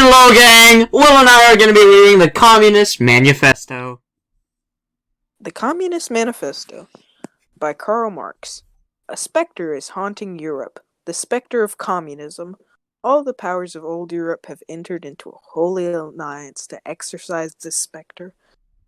Hello, gang! Will and I are going to be reading the Communist Manifesto. The Communist Manifesto by Karl Marx. A spectre is haunting Europe, the spectre of communism. All the powers of old Europe have entered into a holy alliance to exorcise this spectre.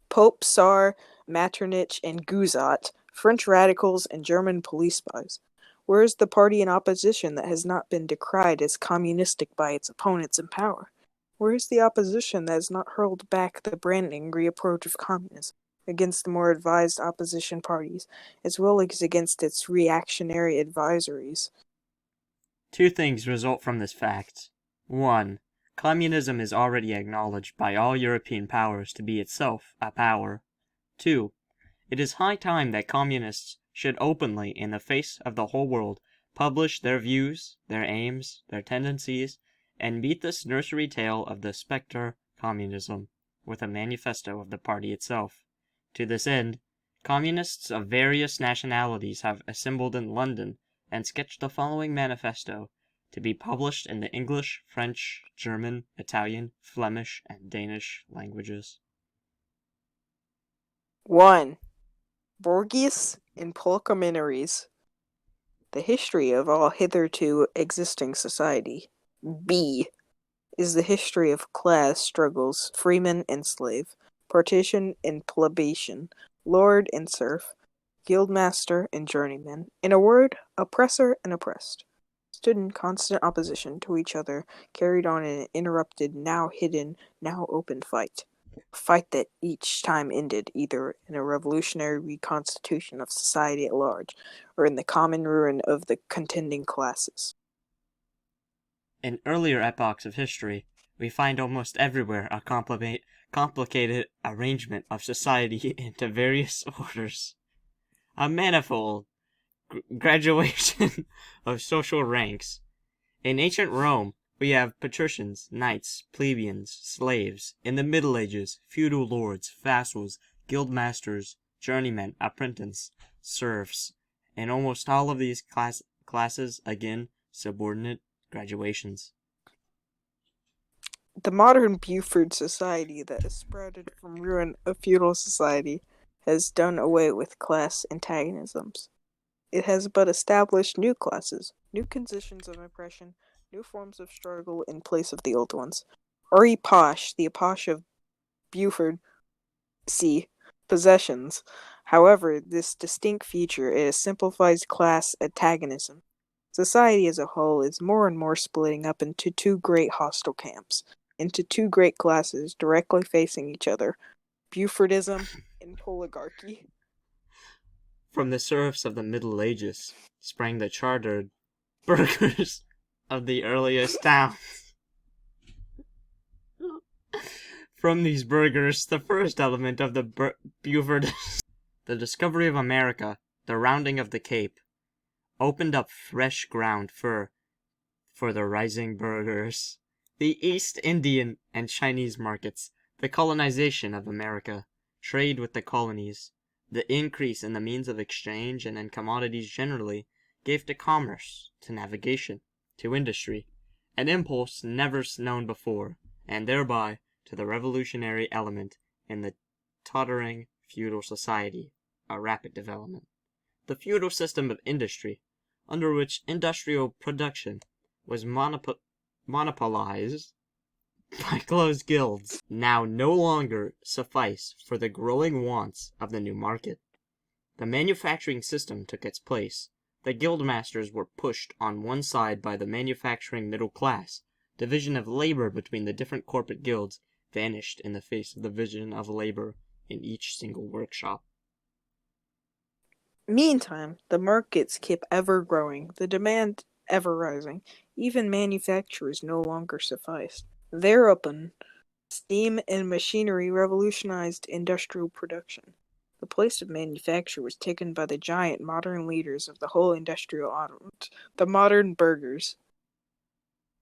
Pope, Tsar, Metternich, and Guizot, French radicals, and German police spies. Where is the party in opposition that has not been decried as communistic by its opponents in power? Where is the opposition that has not hurled back the branding reapproach of communism against the more advised opposition parties, as well as against its reactionary advisories? Two things result from this fact. 1. Communism is already acknowledged by all European powers to be itself a power. 2. It is high time that communists should openly, in the face of the whole world, publish their views, their aims, their tendencies, and meet this nursery tale of the spectre communism with a manifesto of the party itself. To this end, communists of various nationalities have assembled in London and sketched the following manifesto, to be published in the English, French, German, Italian, Flemish, and Danish languages. 1. Borgias and Polkaminaries. The history of all hitherto existing society. B. Is the history of class struggles, freeman and slave, partition and plebeian, lord and serf, guildmaster and journeyman. In a word, oppressor and oppressed stood in constant opposition to each other, carried on an interrupted, now hidden, now open fight. A fight that each time ended either in a revolutionary reconstitution of society at large, or in the common ruin of the contending classes. In earlier epochs of history, we find almost everywhere a complicated arrangement of society into various orders, a manifold graduation of social ranks. In ancient Rome, we have patricians, knights, plebeians, slaves. In the Middle Ages, feudal lords, vassals, guildmasters, journeymen, apprentices, serfs. In almost all of these classes, again, subordinate graduations. The modern Buford society that has sprouted from ruin of feudal society has done away with class antagonisms. It has but established new classes, new conditions of oppression, new forms of struggle in place of the old ones. R.E. Posh, the Posh of Buford, C. Possessions. However, this distinct feature is simplifies class antagonism. Society as a whole is more and more splitting up into two great hostile camps, into two great classes directly facing each other, Bufordism and oligarchy. From the serfs of the Middle Ages sprang the chartered burghers of the earliest towns. From these burghers, the first element of the Buford, the discovery of America, the rounding of the Cape, opened up fresh ground for the rising burghers. The East Indian and Chinese markets, the colonization of America, trade with the colonies, the increase in the means of exchange and in commodities generally, gave to commerce, to navigation, to industry, an impulse never known before, and thereby to the revolutionary element in the tottering feudal society, a rapid development. The feudal system of industry, under which industrial production was monopolized by closed guilds, now no longer suffice for the growing wants of the new market. The manufacturing system took its place. The guildmasters were pushed on one side by the manufacturing middle class. Division of labor between the different corporate guilds vanished in the face of the division of labor in each single workshop. Meantime, the markets keep ever growing, the demand ever rising. Even manufacturers no longer sufficed. Thereupon, steam and machinery revolutionized industrial production. The place of manufacture was taken by the giant modern leaders of the whole industrial onwards, the modern burghers.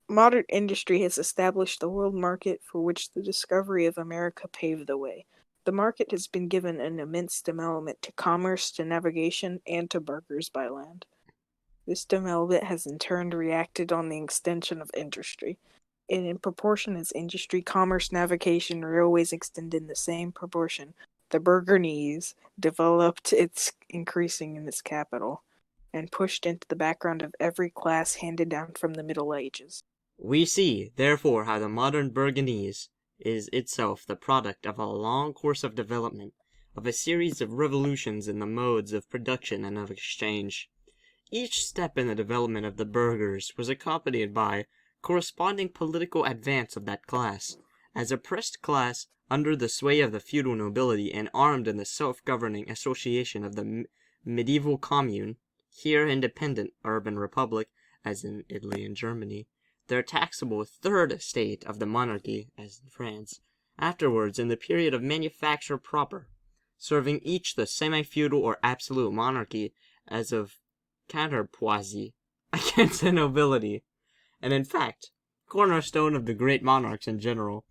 Modern industry has established the world market for which the discovery of America paved the way. The market has been given an immense development to commerce, to navigation, and to burghers by land. This development has in turn reacted on the extension of industry. and in proportion as industry, commerce, navigation, railways extend in the same proportion, the Burgundies developed its increasing in its capital, and pushed into the background of every class handed down from the Middle Ages. We see, therefore, how the modern Burgundies is itself the product of a long course of development, of a series of revolutions in the modes of production and of exchange. Each step in the development of the burghers was accompanied by corresponding political advance of that class, as oppressed class under the sway of the feudal nobility and armed in the self-governing association of the medieval commune, here independent urban republic, as in Italy and Germany, their taxable third estate of the monarchy, as in France, afterwards in the period of manufacture proper, serving each the semi-feudal or absolute monarchy as of counterpoisie against the nobility, and in fact, cornerstone of the great monarchs in general,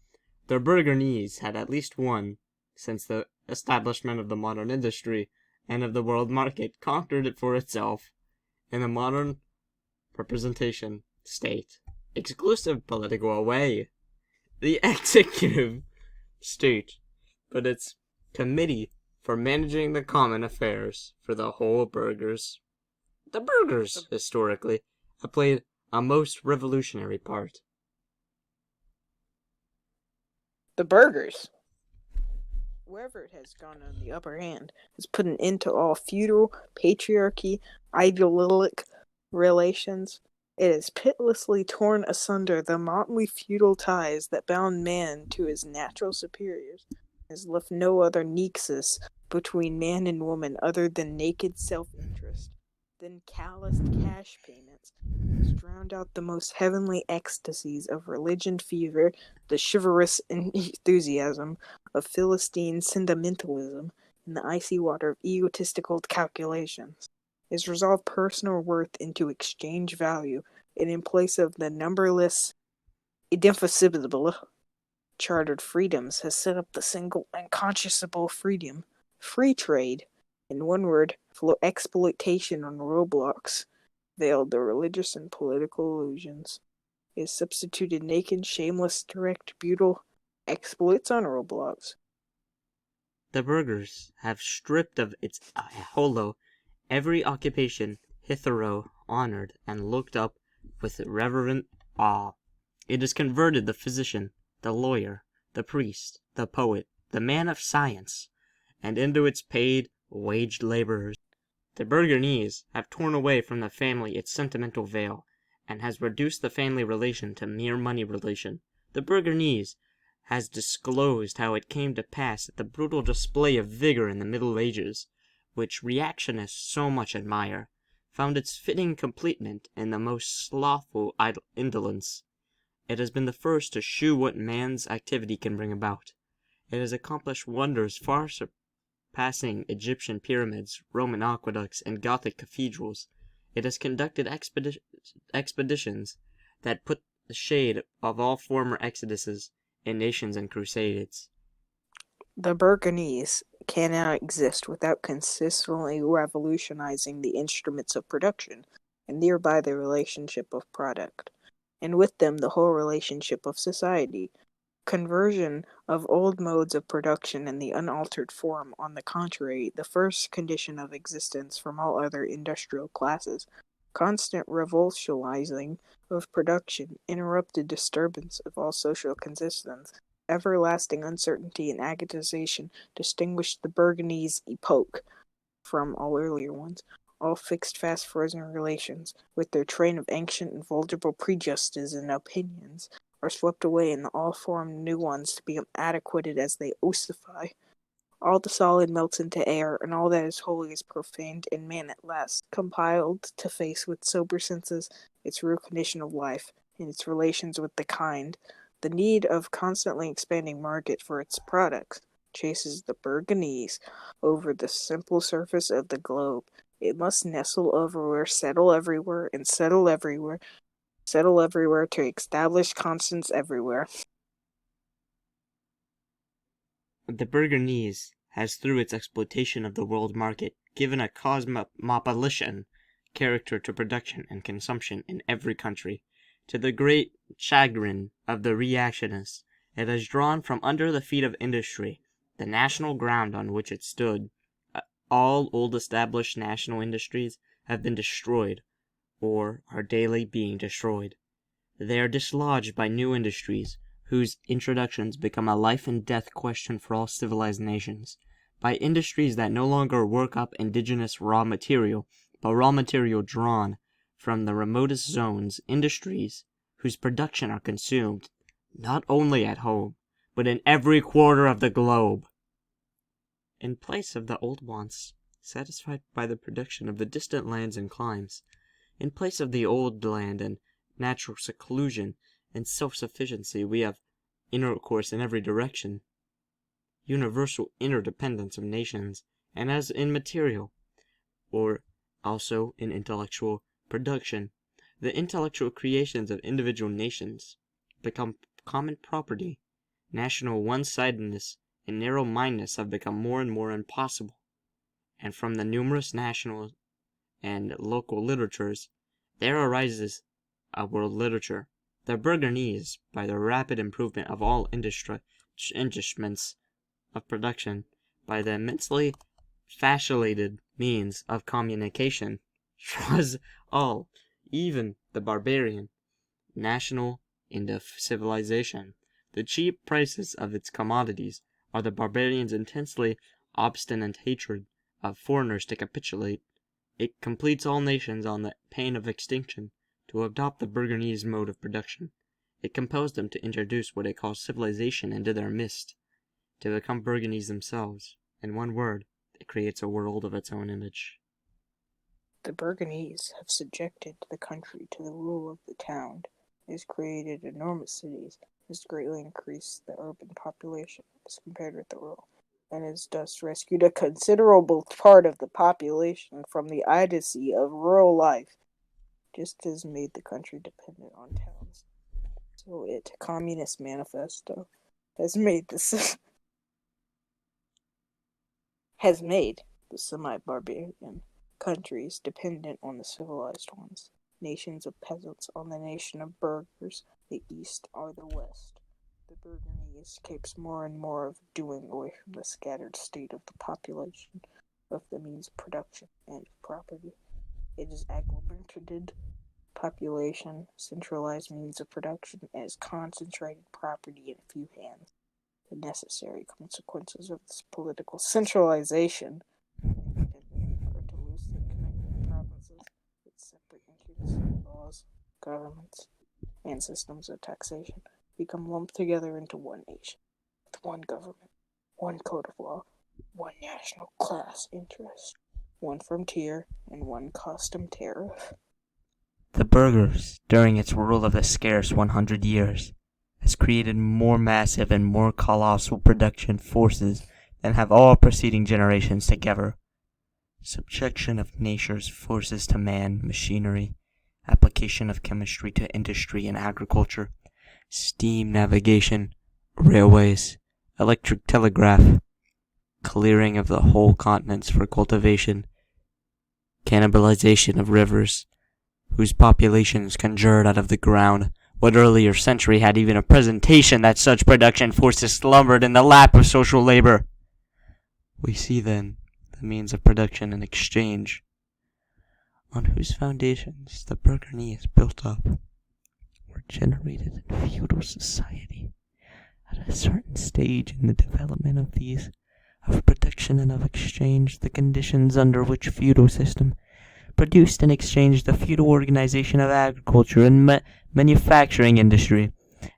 the Burgundies had at least one, since the establishment of the modern industry and of the world market, conquered it for itself, in the modern representation state, exclusive political away, the executive state, but its committee for managing the common affairs for the whole burghers. The burghers, historically, have played a most revolutionary part. The burghers, wherever it has gone on the upper hand, has put an end to all feudal, patriarchy, idealic relations. It has pitilessly torn asunder the motley feudal ties that bound man to his natural superiors, has left no other nexus between man and woman other than naked self-interest, than calloused cash payments, has drowned out the most heavenly ecstasies of religion fever, the chivalrous enthusiasm of Philistine sentimentalism, in the icy water of egotistical calculations, is resolved personal worth into exchange value, and in place of the numberless, indefensible, chartered freedoms, has set up the single unconscionable freedom, free trade, in one word, exploitation on roadblocks, veiled the religious and political illusions, is substituted naked, shameless, direct, brutal exploits on roadblocks. The burghers have stripped of its holo every occupation hitherto honored and looked up with reverent awe. It has converted the physician, the lawyer, the priest, the poet, the man of science, and into its paid, waged laborers. The Burgundies have torn away from the family its sentimental veil, and has reduced the family relation to mere money relation. The Burgundies has disclosed how it came to pass that the brutal display of vigor in the Middle Ages, which reactionists so much admire, found its fitting completement in the most slothful indolence. It has been the first to shew what man's activity can bring about. It has accomplished wonders far surpassing Egyptian pyramids, Roman aqueducts, and Gothic cathedrals. It has conducted expeditions that put the shade of all former exoduses in nations and crusades. The Burgundies cannot exist without consistently revolutionizing the instruments of production, and thereby the relationship of product, and with them the whole relationship of society. Conversion of old modes of production in the unaltered form, on the contrary, the first condition of existence from all other industrial classes. Constant revolutionizing of production, interrupted disturbance of all social consistence, everlasting uncertainty and agonization distinguished the Burgundies' epoch from all earlier ones. All fixed, fast, frozen relations, with their train of ancient and vulnerable prejudices and opinions, are swept away, and all formed new ones to become adequated as they ossify. All the solid melts into air, and all that is holy is profaned, and man at last compelled to face with sober senses its real condition of life, and its relations with the kind. The need of constantly expanding market for its products chases the Burgundies over the simple surface of the globe. It must nestle everywhere, settle everywhere, and settle everywhere to establish constance everywhere. The Burgundies has, through its exploitation of the world market, given a cosmopolitan character to production and consumption in every country. To the great chagrin of the reactionists, it has drawn from under the feet of industry the national ground on which it stood. All old established national industries have been destroyed, or are daily being destroyed. They are dislodged by new industries, whose introductions become a life and death question for all civilized nations, by industries that no longer work up indigenous raw material, but raw material drawn from the remotest zones, industries whose production are consumed, not only at home, but in every quarter of the globe. In place of the old wants satisfied by the production of the distant lands and climes, in place of the old land and natural seclusion and self-sufficiency, we have intercourse in every direction, universal interdependence of nations, and as in material, or also in intellectual production, the intellectual creations of individual nations become common property. National one-sidedness and narrow-mindedness have become more and more impossible, and from the numerous national and local literatures there arises a world literature. The Burgonese, by the rapid improvement of all instruments of production, by the immensely facilitated means of communication, draws all, even the barbarian, national into civilization. The cheap prices of its commodities are the barbarian's intensely obstinate hatred of foreigners to capitulate. It completes all nations on the pain of extinction to adopt the Burgonese mode of production. It compels them to introduce what it calls civilization into their midst, to become Burgonese themselves. In one word, it creates a world of its own image. The Burgonese have subjected the country to the rule of the town. It has created enormous cities, has greatly increased the urban population as compared with the rural, and has thus rescued a considerable part of the population from the idiocy of rural life, just as made the country dependent on towns. So Communist Manifesto, has made the semi-barbarian countries dependent on the civilized ones, nations of peasants on the nation of burghers, the east or the west. The Burgonese keeps more and more of doing away from the scattered state of the population, of the means of production and of property. It is agglomerated population, centralized means of production, as concentrated property in a few hands. The necessary consequences of this political centralization are to loosely connect the provinces with separate interdependent laws, governments, and systems of taxation, become lumped together into one nation, with one government, one code of law, one national class interest, one frontier, and one custom tariff. The burghers, during its rule of the scarce 100 years, has created more massive and more colossal production forces than have all preceding generations together. Subjection of nature's forces to man, machinery, application of chemistry to industry and agriculture, steam navigation, railways, electric telegraph, clearing of the whole continents for cultivation, cannibalization of rivers, whose populations conjured out of the ground. What earlier century had even a presentation that such production forces slumbered in the lap of social labor? We see then the means of production and exchange, on whose foundations the Burgonese built up, were generated in feudal society. At a certain stage in the development of these, of production and of exchange, the conditions under which feudal system produced and exchanged the feudal organization of agriculture and manufacturing industry,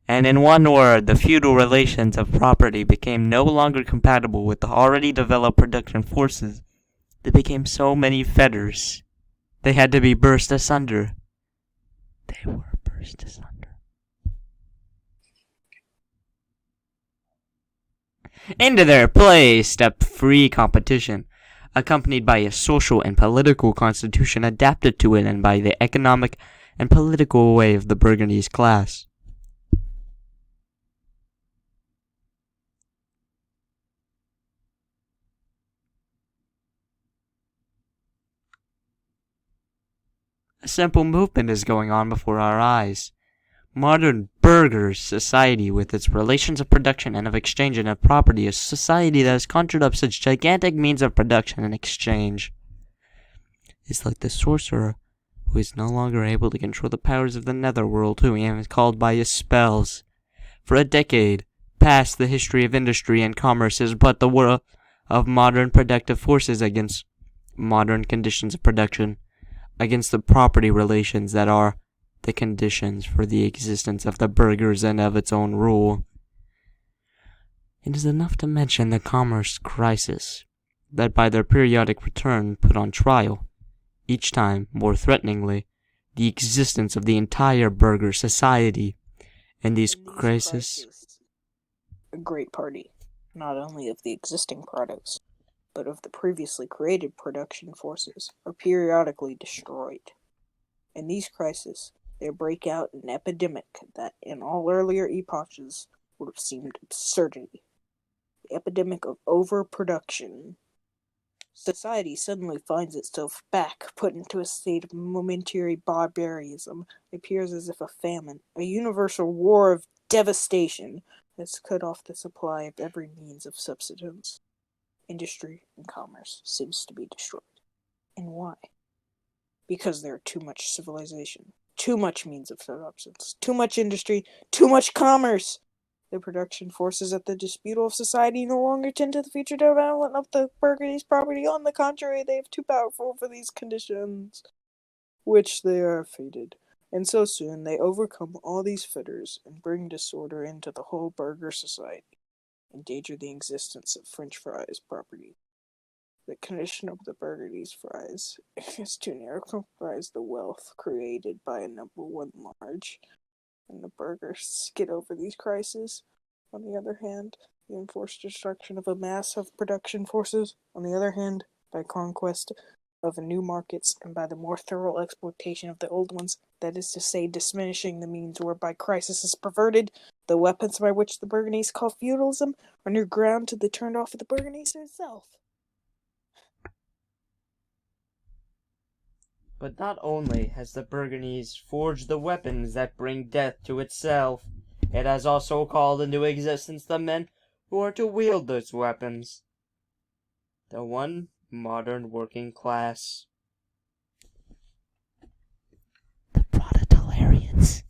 and in one word, the feudal relations of property became no longer compatible with the already developed production forces. They became so many fetters. They had to be burst asunder. They were burst asunder. Into their place stepped free competition, accompanied by a social and political constitution adapted to it and by the economic and political way of the Burgonese class. A simple movement is going on before our eyes. Modern burger society, with its relations of production and of exchange and of property, is a society that has conjured up such gigantic means of production and exchange, is like the sorcerer who is no longer able to control the powers of the netherworld, whom he is called by his spells. For a decade past, the history of industry and commerce is but the war of modern productive forces against modern conditions of production, against the property relations that are the conditions for the existence of the burghers and of its own rule. It is enough to mention the commerce crisis that by their periodic return put on trial, each time more threateningly, the existence of the entire burgher society. And these crises, a great party, not only of the existing products, but of the previously created production forces, are periodically destroyed. In these crises, they break out an epidemic that, in all earlier epochs, would have seemed absurdity. The epidemic of overproduction. Society suddenly finds itself back, put into a state of momentary barbarism. It appears as if a famine, a universal war of devastation, has cut off the supply of every means of subsistence. Industry and commerce seems to be destroyed. And why? Because there are too much civilization, too much means of subsistence, too much industry, too much commerce. The production forces at the dispute of society no longer tend to the future development of the burgeois property. On the contrary, they have too powerful for these conditions, which they are fated. And so soon they overcome all these fetters and bring disorder into the whole burgher society, endanger the existence of French fries property. The condition of the burgeois fries is to narrow comprise the wealth created by a number one large, and the burghers get over these crises. On the other hand, the enforced destruction of a mass of production forces, on the other hand, by conquest of new markets and by the more thorough exploitation of the old ones, that is to say, diminishing the means whereby crisis is perverted, the weapons by which the burgeois call feudalism are new ground to the turned off of the burgeois itself. But not only has the burgeois forged the weapons that bring death to itself, it has also called into existence the men who are to wield those weapons. The one modern working class. The proletarians.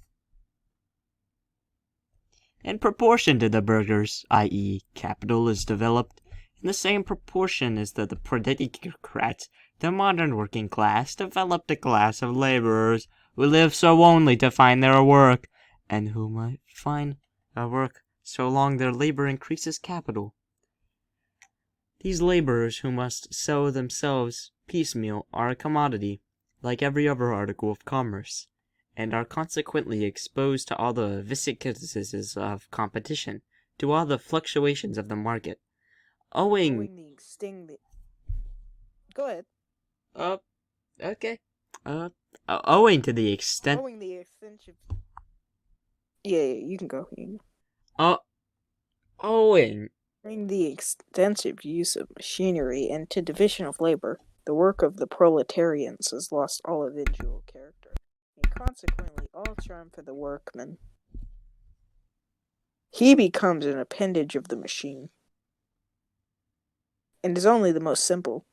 In proportion to the burghers, i.e., capital, is developed, in the same proportion as the proletariat, the modern working class developed a class of laborers who live so only to find their work, and who might find their work so long their labor increases capital. These laborers who must sow themselves piecemeal are a commodity, like every other article of commerce, and are consequently exposed to all the vicissitudes of competition, to all the fluctuations of the market. Go ahead. Okay. Owing to the extent... Yeah, you can go. Owing During the extensive use of machinery and to division of labor, the work of the proletarians has lost all individual character, and consequently all charm for the workman. He becomes an appendage of the machine, and is only the most simple,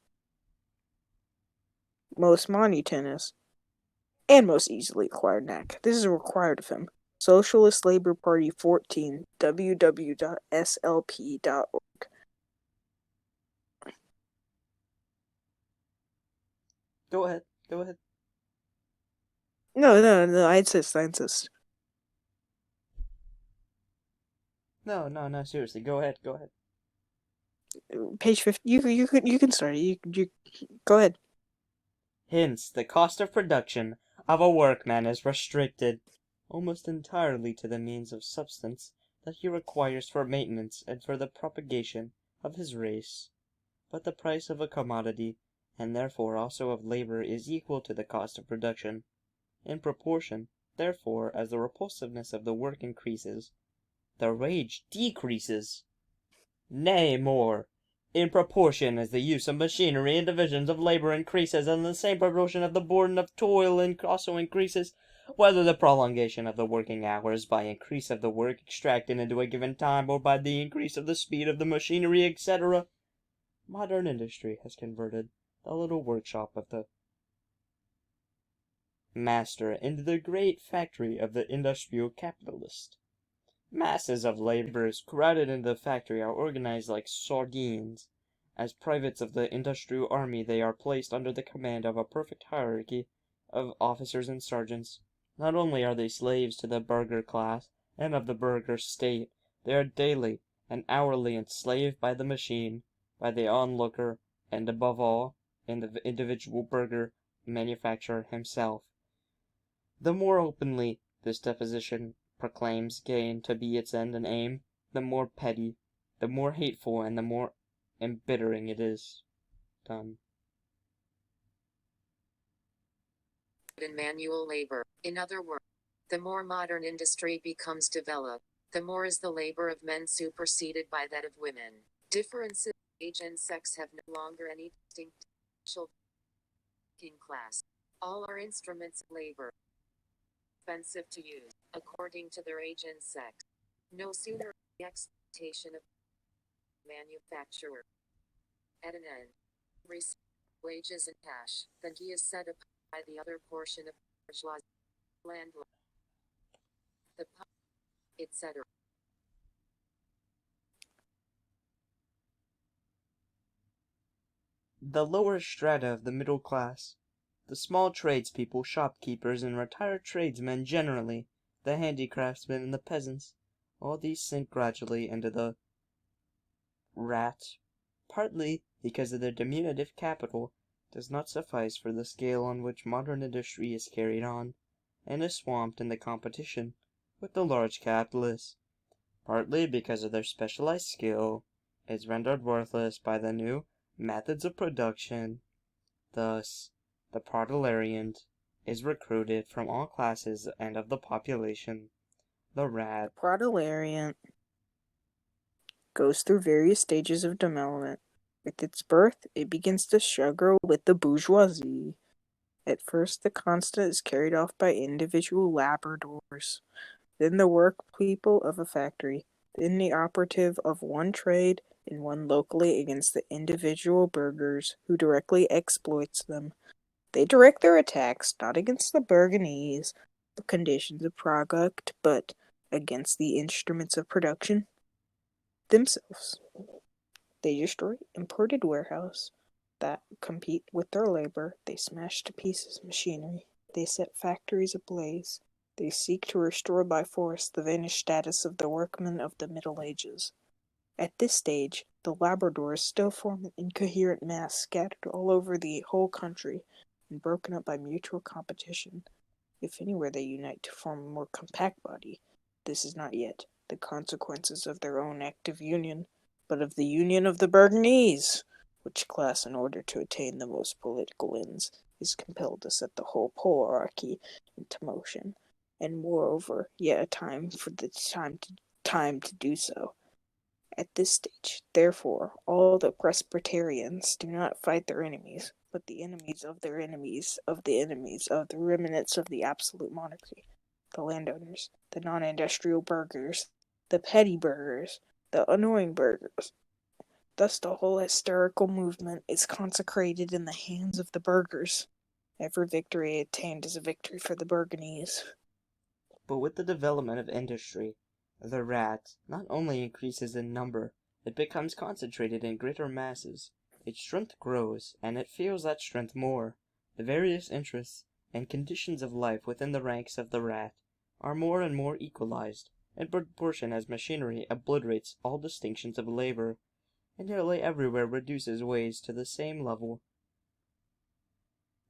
most monotonous, and most easily acquired knack. This is required of him. Socialist Labor Party 14, www.slp.org. Go ahead. No, I insist. No, seriously, go ahead. Page 50. You can start. You go ahead. Hence, the cost of production of a workman is restricted almost entirely to the means of substance that he requires for maintenance and for the propagation of his race. But the price of a commodity, and therefore also of labor, is equal to the cost of production. In proportion, therefore, as the repulsiveness of the work increases, the wage decreases. Nay, more, in proportion as the use of machinery and divisions of labor increases, and in the same proportion as the burden of toil also increases, whether the prolongation of the working hours by increase of the work extracted into a given time or by the increase of the speed of the machinery, etc. Modern industry has converted the little workshop of the master into the great factory of the industrial capitalist. Masses of laborers crowded into the factory are organized like sardines. As privates of the industrial army, they are placed under the command of a perfect hierarchy of officers and sergeants. Not only are they slaves to the burgher class and of the burgher state, they are daily and hourly enslaved by the machine, by the onlooker, and above all, in the individual burgher manufacturer himself. The more openly this deposition proclaims gain to be its end and aim, the more petty, the more hateful, and the more embittering it is done. In manual labor. In other words, the more modern industry becomes developed, the more is the labor of men superseded by that of women. Differences in age and sex have no longer any distinct social class. All are instruments of labor, expensive to use, according to their age and sex. No sooner the expectation of manufacturer at an end receives wages and cash than he is set upon by the other portion of bourgeoisie, landlord, the public, etc. The lower strata of the middle class, the small tradespeople, shopkeepers, and retired tradesmen generally, the handicraftsmen and the peasants, all these sink gradually into the rat, partly because their diminutive capital does not suffice for the scale on which modern industry is carried on, and is swamped in the competition with the large capitalists, partly because of their specialized skill is rendered worthless by the new methods of production. Thus, the proletariat is recruited from all classes and of the population. The rat, The proletariat goes through various stages of development. With its birth, it begins to struggle with the bourgeoisie. At first, the constant is carried off by individual labourers, then the work people of a factory, then the operative of one trade and one locally against the individual burghers who directly exploits them. They direct their attacks not against the bourgeois, the conditions of product, but against the instruments of production themselves. They destroy imported warehouses that compete with their labor. They smash to pieces machinery. They set factories ablaze. They seek to restore by force the vanished status of the workmen of the Middle Ages. At this stage, the labradors still form an incoherent mass scattered all over the whole country and broken up by mutual competition. If anywhere they unite to form a more compact body, this is not yet the consequences of their own active union, but of the union of the bourgeois, which class, in order to attain the most political ends, is compelled to set the whole polarchy into motion, and moreover, yet a time for the time to do so. At this stage, therefore, all the Presbyterians do not fight their enemies, but the enemies of their enemies of the enemies of the remnants of the absolute monarchy, the landowners, the non-industrial burghers, the petty burghers, the annoying burghers. Thus the whole hysterical movement is consecrated in the hands of the burghers. Every victory attained is a victory for the bourgeois. but with the development of industry, the rat not only increases in number, it becomes concentrated in greater masses. Its strength grows, and it feels that strength more. The various interests and conditions of life within the ranks of the rat are more and more equalized, in proportion as machinery obliterates all distinctions of labor, and nearly everywhere reduces wages to the same level.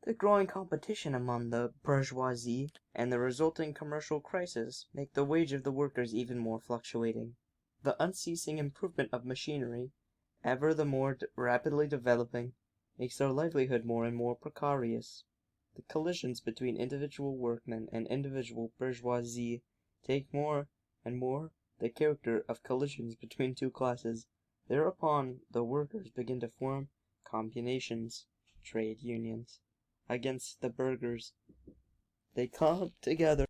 The growing competition among the bourgeoisie and the resulting commercial crisis make the wage of the workers even more fluctuating. The unceasing improvement of machinery, ever the more rapidly developing, makes their livelihood more and more precarious. The collisions between individual workmen and individual bourgeoisie take more and more the character of collisions between two classes. Thereupon the workers begin to form combinations, trade unions, against the burghers. they club together.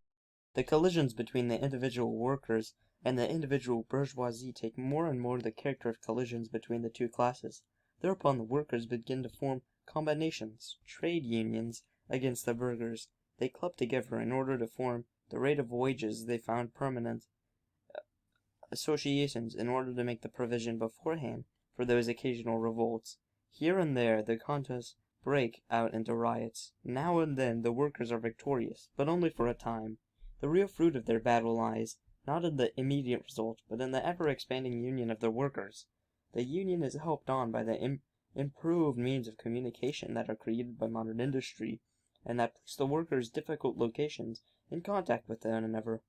The collisions between the individual workers and the individual bourgeoisie take more and more the character of collisions between the two classes. Thereupon the workers begin to form combinations, trade unions, against the burghers. They club together in order to form the rate of wages they found permanent associations in order to make the provision beforehand for those occasional revolts. Here and there the contests break out into riots. Now and then the workers are victorious, but only for a time. The real fruit of their battle lies, not in the immediate result, but in the ever-expanding union of the workers. The union is helped on by the improved means of communication that are created by modern industry, and that place the workers' difficult locations in contact with one another.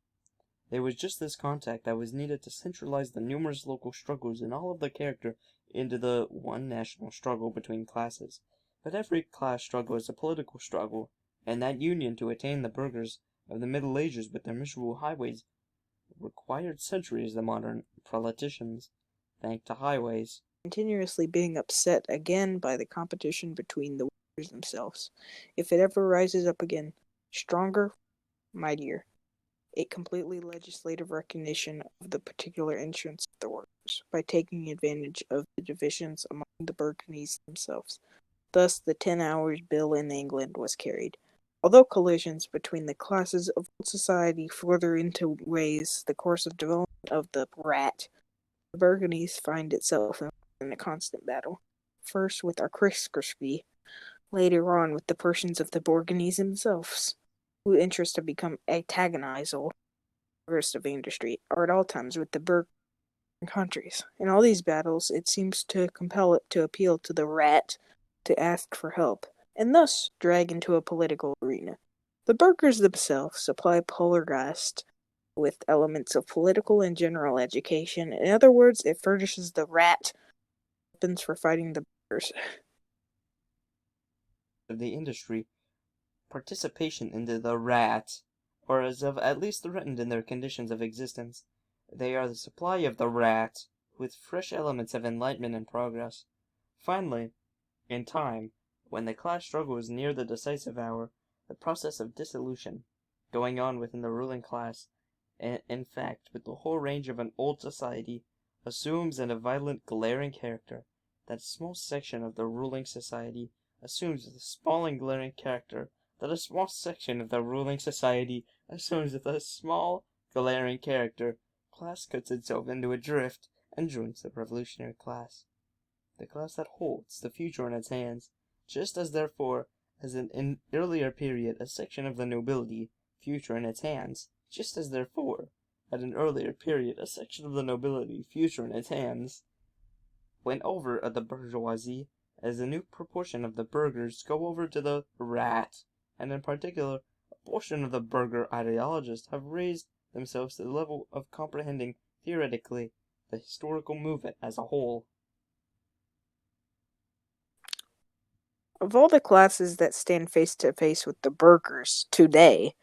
There was just this contact that was needed to centralize the numerous local struggles and all of the character into the one national struggle between classes. But every class struggle is a political struggle, and that union to attain the burghers of the Middle Ages with their miserable highways required centuries the modern politicians, thanks to highways. Continuously being upset again by the competition between the workers themselves. If it ever rises up again, stronger, mightier, a completely legislative recognition of the particular interests of the workers, by taking advantage of the divisions among the burghers themselves. Thus the 10 Hours Bill in England was carried. Although collisions between the classes of society further into ways the course of development of the rat, the burgundies find itself in a constant battle, first with aristocracy, later on with the persons of the Burgundies themselves, whose interests have become antagonized all the rest of industry, are at all times with the Burgundian countries. In all these battles, it seems to compel it to appeal to the rat to ask for help, and thus drag into a political arena. The burghers themselves supply Poltergeist with elements of political and general education. In other words, it furnishes the rat weapons for fighting the burghers. Of the industry, participation into the rat, or as of at least threatened in their conditions of existence. They are the supply of the rat, with fresh elements of enlightenment and progress. Finally, in time, when the class struggle is near the decisive hour, the process of dissolution, going on within the ruling class, and in fact with the whole range of an old society, assumes in a violent glaring character. That small section of the ruling society assumes the small and glaring character. That a small section of the ruling society assumes the small, glaring character. Class cuts itself into a drift and joins the revolutionary class, the class that holds the future in its hands, just as therefore as in an earlier period a section of the nobility, future in its hands, just as therefore at an earlier period a section of the nobility, future in its hands, went over at the bourgeoisie, as a new proportion of the burghers go over to the rat, and in particular a portion of the burgher ideologists have raised themselves to the level of comprehending theoretically the historical movement as a whole. Of all the classes that stand face to face with the burghers today,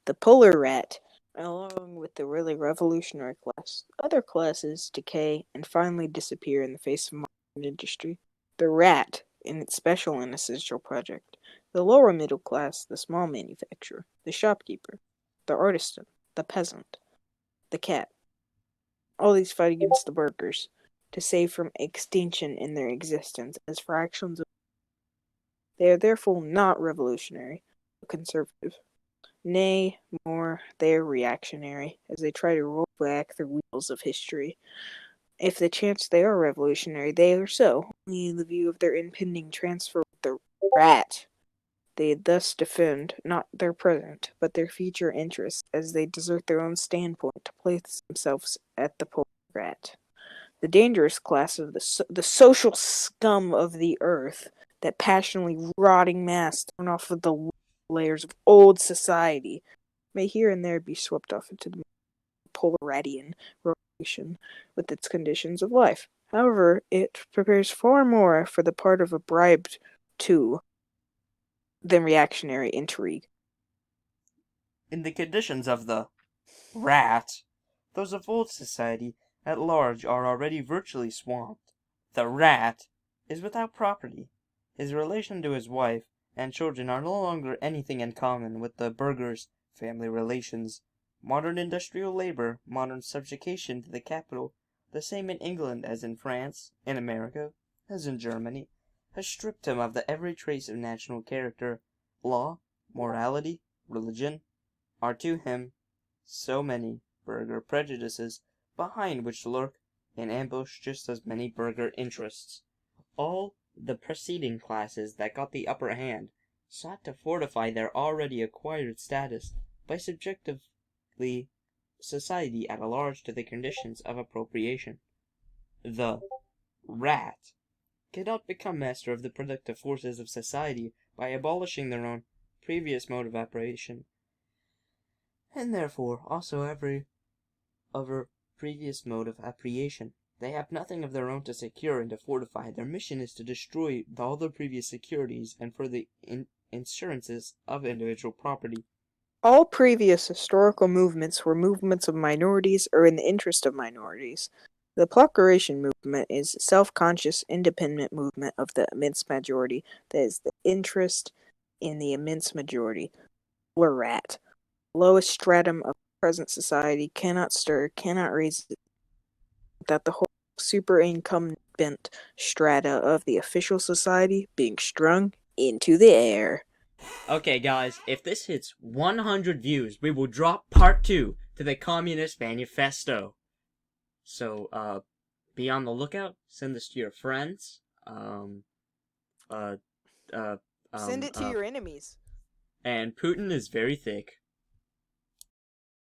the polar rat, along with the really revolutionary class, other classes decay and finally disappear in the face of modern industry. The rat, in its special and essential project, the lower middle class, the small manufacturer, the shopkeeper, the artisan, the peasant, the cat, all these fight against the burghers to save from extinction in their existence as fractions of. They are therefore not revolutionary, but conservative. Nay, more, they are reactionary, as they try to roll back the wheels of history. If the chance they are revolutionary, they are so, only in the view of their impending transfer with the rat. They thus defend not their present, but their future interests, as they desert their own standpoint to place themselves at the polar rat. The dangerous class of the social scum of the earth, that passionately rotting mass torn off of the layers of old society, may here and there be swept off into the Polaridian revolution with its conditions of life. However, it prepares far more for the part of a bribed to than reactionary intrigue. In the conditions of the rat, those of old society at large are already virtually swamped. The rat is without property. His relation to his wife and children are no longer anything in common with the burghers' family relations. Modern industrial labor, modern subjugation to the capital, the same in England as in France, in America, as in Germany, has stripped him of every trace of national character. Law, morality, religion, are to him so many burgher prejudices, behind which lurk in ambush just as many burgher interests. All the preceding classes that got the upper hand sought to fortify their already acquired status by subjectively society at large to the conditions of appropriation. The rat cannot become master of the productive forces of society by abolishing their own previous mode of operation, and therefore also every other previous mode of apprehension. They have nothing of their own to secure and to fortify. Their mission is to destroy all the previous securities and for the insurances of individual property. All previous historical movements were movements of minorities or in the interest of minorities. The Proclamation movement is a self-conscious, independent movement of the immense majority that is the interest in the immense majority. Rat. Lowest stratum of present society cannot stir, cannot raise without the whole superincumbent strata of the official society being strung into the air. Okay, guys, if this hits 100 views, we will drop part 2 to the Communist Manifesto. So, be on the lookout. Send this to your friends. Send it to your enemies. And Putin is very thick.